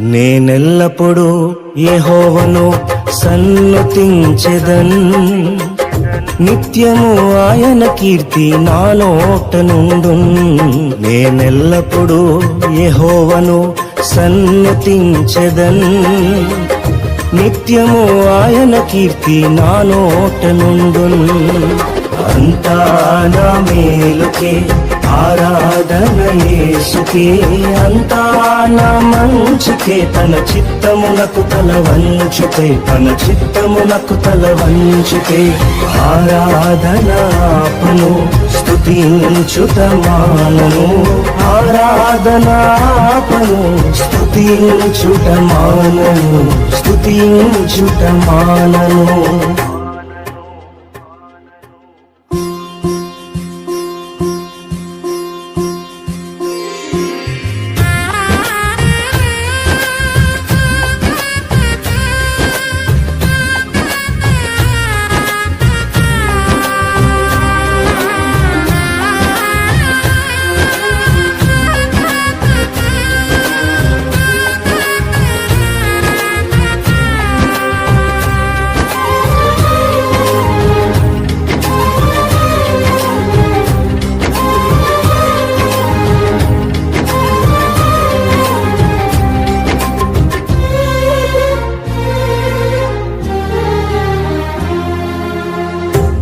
నేనెల్లప్పుడూ యెహోవాను సన్నుతించెదన్, నిత్యము ఆయన కీర్తి నా నోట నుండున్. నేనెల్లప్పుడూ యెహోవాను సన్నుతించెదన్, నిత్యము ఆయన కీర్తి నా నోట నుండున్. అంతా నా మేలుకే ఆరాధన యేసుకే, అంతా నా మంచికే, తన చిత్తమునకు తల వంచితే, తన చిత్తమునకు తల వంచితే. ఆరాధనాపను స్తుతించుట మానను, ఆరాధనాపను స్తుతించుట మానను, స్తుతించుట మానను.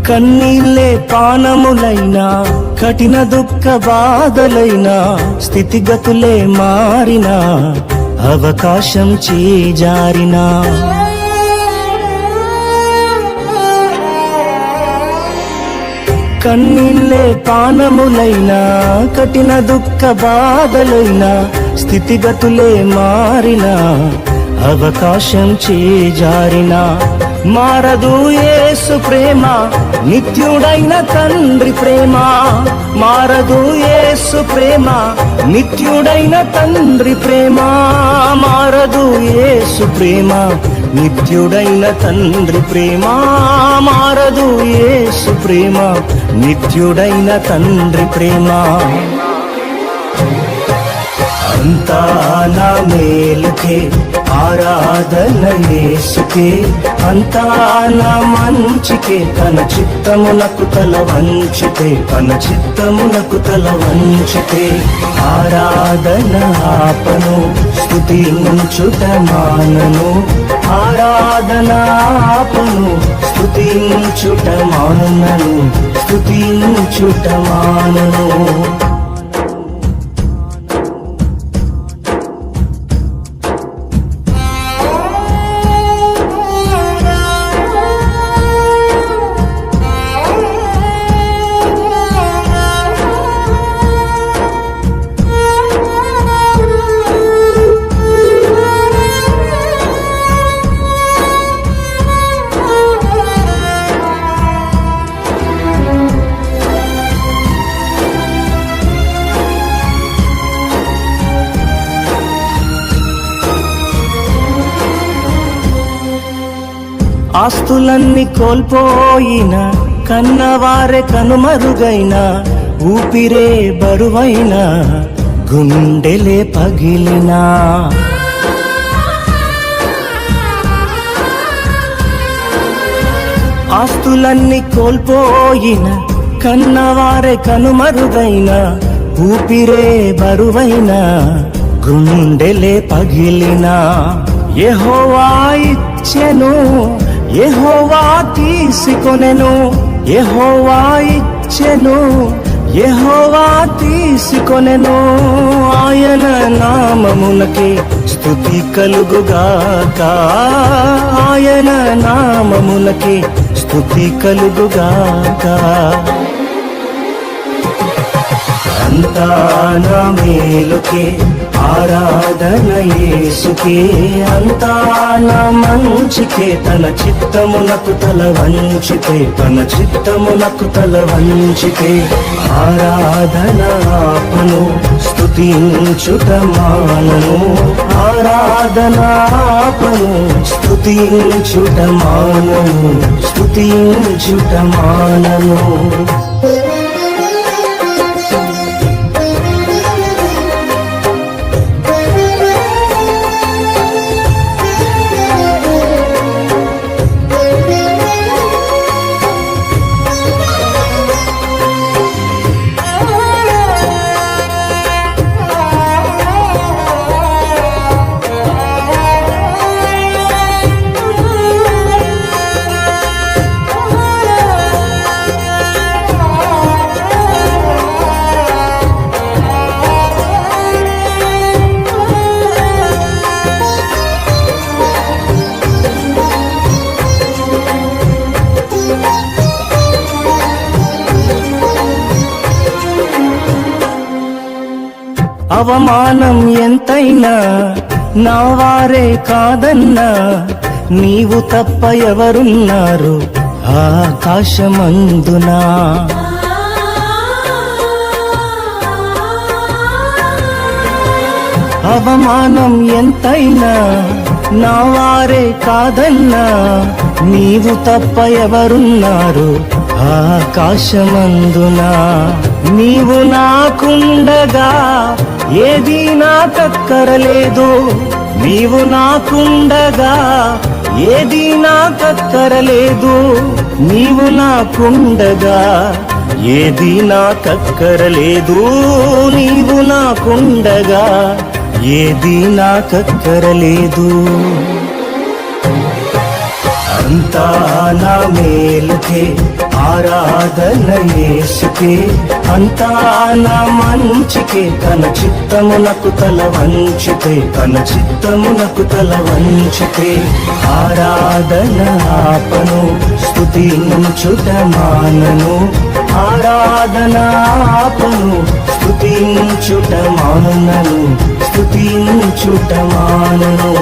కన్నీళ్ళే పానములైనా, కఠిన దుఃఖ బాధలైనా, స్థితిగతులే మారినా, అవకాశం చేజారినా, కన్నీళ్ళే పానములైనా, కఠిన దుఃఖ బాధలైనా, స్థితిగతులే మారినా, అవకాశం చేజారినా, మారదు యేసు ప్రేమ, నిత్యుడైన తండ్రి ప్రేమ. మారదు యేసు ప్రేమ, నిత్యుడైన తండ్రి ప్రేమ. మారదు యేసు ప్రేమ, నిత్యుడైన తండ్రి ప్రేమ. మారదు యేసు ప్రేమ, నిత్యుడైన తండ్రి ప్రేమ. అంతా నా మేలుకే ఆరాధన యేసుకే, అంతా నా మంచికే, తన చిత్తమునకు తల వంచితే, తన చిత్తమునకు తల వంచితే. ఆరాధన ఆపను స్తుతించుట మానను, ఆరాధన ఆపను స్తుతించుట మానను, స్తుతించుట మానను. ఆస్తులన్నీ కోల్పోయిన, కన్నవారే కనుమరుగైన, ఊపిరే బరువైన, గుండెలే పగిలినా, ఆస్తులన్నీ కోల్పోయిన, కన్నవారే కనుమరుగైన, ఊపిరే బరువైన, గుండెలే పగిలినా. యెహోవా ఇచ్చెను, యెహోవా తీసుకొనెను, యెహోవా ఇచ్చెను, యెహోవా తీసుకొనెను. ఆయన నామమునకే స్తుతి కలుగుగాక, ఆయన నామమునకే స్తుతి కలుగుగాక. అంతా నా మేలుకే ఆరాధన యేసుకే, అంతా నా మంచికే, తన చిత్తమునకు తల వంచితే, తన చిత్తమునకు తల వంచితే. ఆరాధన ఆపను స్తుతించుట మానను, ఆరాధన ఆపను స్తుతించుట మానను, స్తుతించుట మానను. అవమానం ఎంతైనా నా వారే కాదన్నా, నీవు తప్ప ఎవరున్నారు ఆకాశమందునా. అవమానం ఎంతైనా నా వారే కాదన్నా, నీవు తప్ప ఎవరున్నారు ఆకాశమందునా. నీవు నాకుండగా ఏది నాకక్కరలేదు, నీవు నాకుండగా ఏది నాకక్కరలేదు, నీవు నాకుండగా ఏది నాకక్కరలేదు, నీవు నాకుండగా ఏది నాకక్కరలేదు. అంతా నా మేలుకే ఆరాధన యేసుకే, అంతా నా మంచికే, తన చిత్తమునకు తల వంచితే, తన చిత్తమునకు తల వంచితే. ఆరాధన ఆపను స్తుతించుట మానను, ఆరాధన ఆపను స్తుతించుట మానను, స్తుతించుట మానను.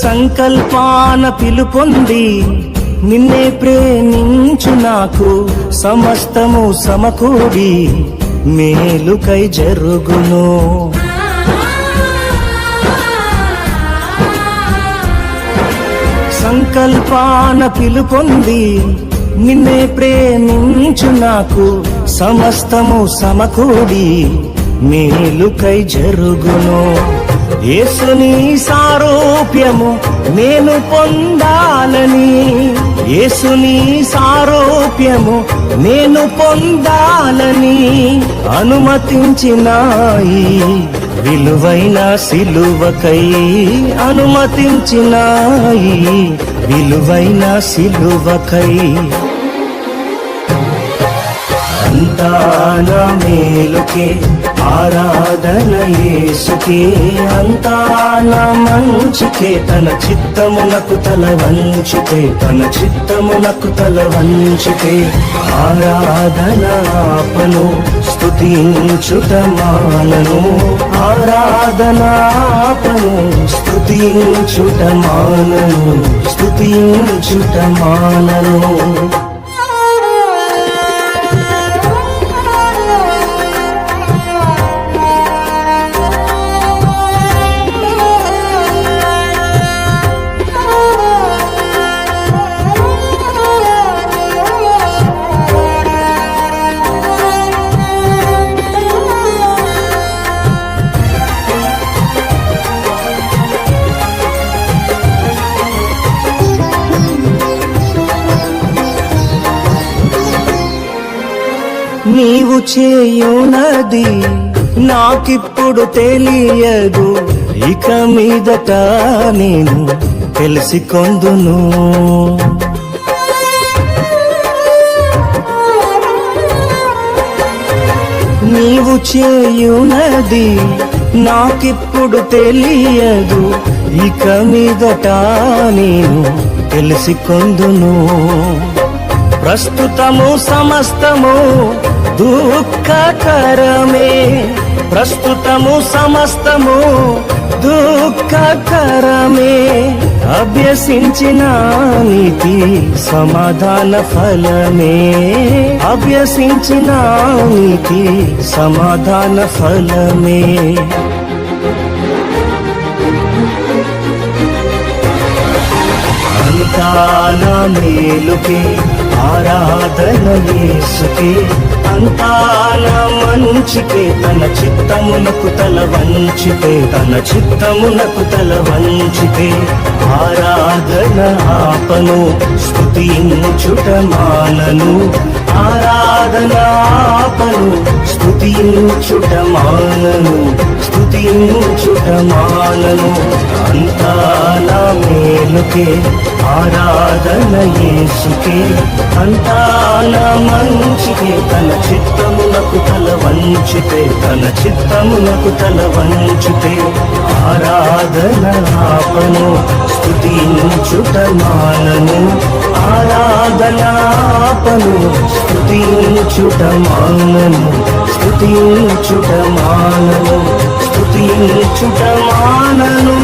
సంకల్పాన పిలుపొంది నిన్నే ప్రేమించు నాకు, సమస్తము సమకూడి మేలుకై జరుగును. సంకల్పాన పిలుపొంది నిన్నే ప్రేమించు నాకు, సమస్తము సమకూడి మేలుకై జరుగును. యేసుని సారూప్యము నేను పొందాలని, యేసుని సారూప్యము నేను పొందాలని అనుమతించినాయి విలువైన సిలువకై, అనుమతించినాయి విలువైన సిలువకై. అంతా నా మేలుకే ఆరాధన యేసుకే, అంతా నా మంచికే, తన చిత్తమునకు తల వంచితే, తన చిత్తమునకు తల వంచితే. ఆరాధన ఆపను స్తుతించుట మానను, ఆరాధన ఆపను స్తుతించుట మానను, స్తుతించుట మానను. నీవు చేయునది నాకిప్పుడు తెలియదు, ఇక మీదట నేను తెలిసికొందును. నీవు చేయునది నాకిప్పుడు తెలియదు, ఇక మీదట నేను తెలిసికొందును. ప్రస్తుతము సమస్తము దుఃఖకరమే, ప్రస్తుతము సమస్తము దుఃఖకరమే, అభ్యసించిన నీతి సమాధాన ఫలమే, అభ్యసించిన నీతి సమాధాన ఫలమే. అంతా నా మేలుకే, ఆరాధన యేసుకే, అంతా నా మంచికే, తన చిత్తమునకు తల వంచితే, తన చిత్తమునకు తల వంచితే, ఆరాధన ఆపను, స్తుతించుట మానను, ఆరాధన ఆపను, స్తుతించుట మానను, స్తుతించుట మానను. అంతా నా మేలుకే, ఆరాధన యేసుకే, అంతా నా మంచికే, తన చిత్తమునకు తల వంచితే, తన చిత్తమునకు తల వంచితే, ఆరాధన ఆపను, స్తుతించుట మానను, ఆరాధన ఆపను, స్తుతించుట మానను, స్తుతించుట మానను, స్తుతించుట మానను.